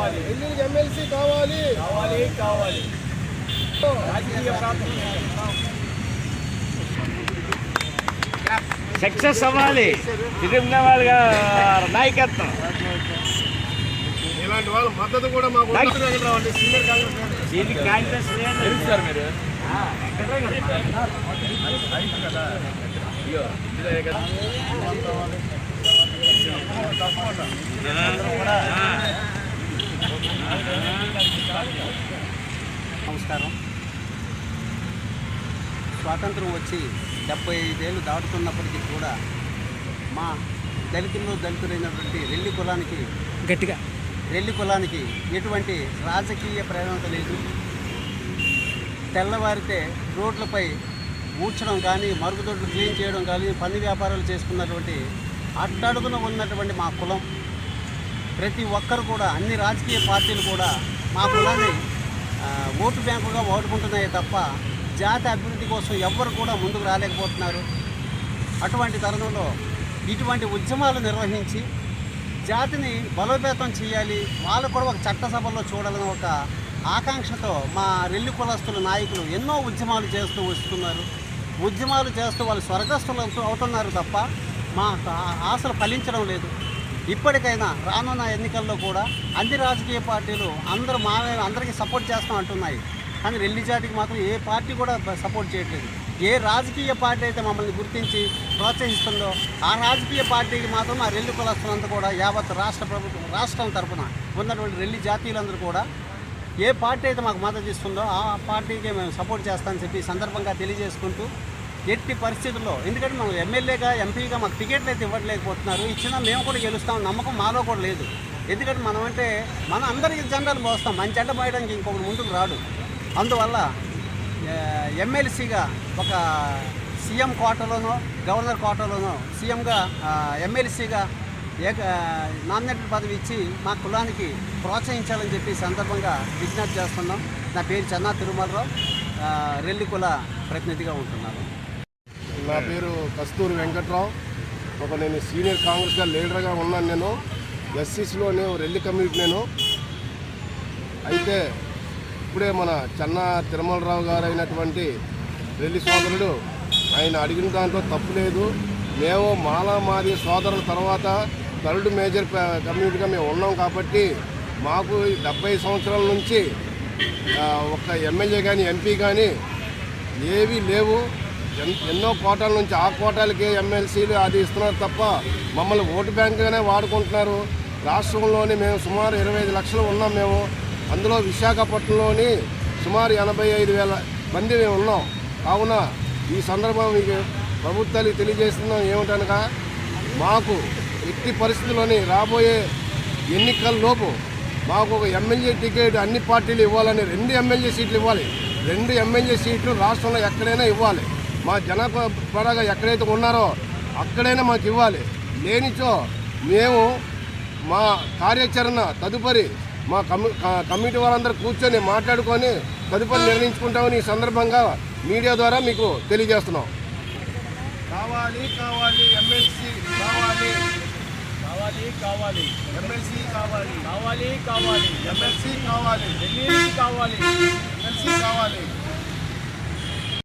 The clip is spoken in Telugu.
కావాలి, నెల్లూరుకి ఎమ్మెల్సీ కావాలి, కావాలి కావాలి. రాజకీయ సక్సెస్ అవ్వాలి. తిరుమల వాళ్ళ నాయకత్వం, ఇలాంటి వాళ్ళ మద్దతు కూడా మాకు సీనియర్ కాంగ్రెస్ తెలుస్తారు మీరు. నమస్కారం. స్వాతంత్రం వచ్చి 75 ఏళ్ళు దాటుతున్నప్పటికీ కూడా మా దళితులైనటువంటి రెల్లి కులానికి ఎటువంటి రాజకీయ ప్రేరణత లేదు. తెల్లవారితే రోడ్లపై ఊడ్చడం కానీ, మరుగుదొడ్లు క్లీన్ చేయడం కానీ, పన్ను వ్యాపారాలు చేసుకున్నటువంటి అట్టడుగున ఉన్నటువంటి మా కులం, ప్రతి ఒక్కరు కూడా, అన్ని రాజకీయ పార్టీలు కూడా మా కులాన్ని ఓటు బ్యాంకుగా వాడుకుంటున్నాయి తప్ప జాతి అభివృద్ధి కోసం ఎవ్వరు కూడా ముందుకు రాలేకపోతున్నారు. అటువంటి తరుణంలో ఇటువంటి ఉద్యమాలు నిర్వహించి జాతిని బలోపేతం చేయాలి, వాళ్ళు కూడా ఒక చట్టసభల్లో చూడాలని ఒక ఆకాంక్షతో మా రెల్లి కులస్తుల నాయకులు ఎన్నో ఉద్యమాలు చేస్తూ వస్తున్నారు. ఉద్యమాలు చేస్తూ వాళ్ళు స్వర్గస్థులు అవుతున్నారు తప్ప మా ఆశలు ఫలించడం లేదు. ఇప్పటికైనా రానున్న ఎన్నికల్లో కూడా అన్ని రాజకీయ పార్టీలు అందరికీ సపోర్ట్ చేస్తాం అంటున్నాయి, కానీ రెల్లి జాతికి మాత్రం ఏ పార్టీ కూడా సపోర్ట్ చేయట్లేదు. ఏ రాజకీయ పార్టీ అయితే మమ్మల్ని గుర్తించి ప్రోత్సహిస్తుందో ఆ రాజకీయ పార్టీకి మాత్రం మా రెల్లి కులస్తులంతా కూడా యావత్ రాష్ట్రం తరఫున ఉన్నటువంటి రెల్లి జాతీయులందరూ కూడా ఏ పార్టీ అయితే మాకు మద్దతు ఇస్తుందో ఆ పార్టీకి మేము సపోర్ట్ చేస్తామని చెప్పి సందర్భంగా తెలియజేసుకుంటూ, ఎట్టి పరిస్థితుల్లో, ఎందుకంటే మనం ఎమ్మెల్యేగా ఎంపీగా మాకు టికెట్లు అయితే ఇవ్వట్లేకపోతున్నారు, ఇచ్చినా మేము కూడా గెలుస్తాం నమ్మకం మాలో కూడా లేదు. ఎందుకంటే మనం అందరికీ జెండాలు పోస్తాం, మన జెండా పోయడానికి ఇంకొకటి ముందుకు రాడు. అందువల్ల ఎమ్మెల్సీగా ఒక సీఎం కోటాలోనో గవర్నర్ కోటాలోనో సీఎంగా ఎమ్మెల్సీగా నామినేటెడ్ పదవి ఇచ్చి మా కులానికి ప్రోత్సహించాలని చెప్పి సందర్భంగా విజ్ఞప్తి చేస్తున్నాం. నా పేరు చెన్నా తిరుమలరావు, రెల్లి కుల ప్రతినిధిగా ఉంటున్నాను. నా పేరు కస్తూరి వెంకట్రావు. నేను సీనియర్ కాంగ్రెస్గా లీడర్గా ఉన్నాను. నేను ఎస్సీసీలో రెల్లి కమ్యూనిటీ. అయితే ఇప్పుడే మన చెన్నా తిరుమలరావు గారు అయినటువంటి రెల్లి సోదరుడు ఆయన అడిగిన దాంట్లో తప్పు లేదు. మేము మాది సోదరుల తర్వాత థర్డ్ మేజర్ కమ్యూనిటీగా మేము ఉన్నాం కాబట్టి మాకు 70 సంవత్సరాల నుంచి ఒక ఎమ్మెల్యే కానీ ఎంపీ కానీ ఏవీ లేవు. ఎన్నో కోటాల నుంచి ఆ కోటాలకే ఎమ్మెల్సీలు అది ఇస్తున్నారు తప్ప మమ్మల్ని ఓటు బ్యాంకుగానే వాడుకుంటున్నారు. రాష్ట్రంలోని మేము సుమారు 25 లక్షలు ఉన్నాం. మేము అందులో విశాఖపట్నంలోని సుమారు 85,000 మంది మేము ఉన్నాం. కావున ఈ సందర్భం మీకు ప్రభుత్వానికి తెలియజేస్తున్నాం ఏమిటనగా, మాకు ఎట్టి పరిస్థితుల్లోని రాబోయే ఎన్నికల్లోపు మాకు ఒక ఎమ్మెల్యే టికెట్ అన్ని పార్టీలు ఇవ్వాలని, 2 ఎమ్మెల్యే సీట్లు ఇవ్వాలి. 2 ఎమ్మెల్యే సీట్లు రాష్ట్రంలో ఎక్కడైనా ఇవ్వాలి. మా జనపరంగా ఎక్కడైతే ఉన్నారో అక్కడైనా మాకు ఇవ్వాలి. లేనిచో మేము మా కార్యాచరణ తదుపరి మా కమిటీ వాళ్ళందరూ కూర్చొని మాట్లాడుకొని తదుపరి నిర్ణయించుకుంటామని ఈ సందర్భంగా మీడియా ద్వారా మీకు తెలియజేస్తున్నాం. కావాలి కావాలి ఎమ్మెల్సీ కావాలి, కావాలి కావాలి ఎమ్మెల్సీ కావాలి, కావాలి కావాలి ఎమ్మెల్సీ కావాలి, ఢిల్లీ కావాలి, ఎమ్మెల్సీ కావాలి.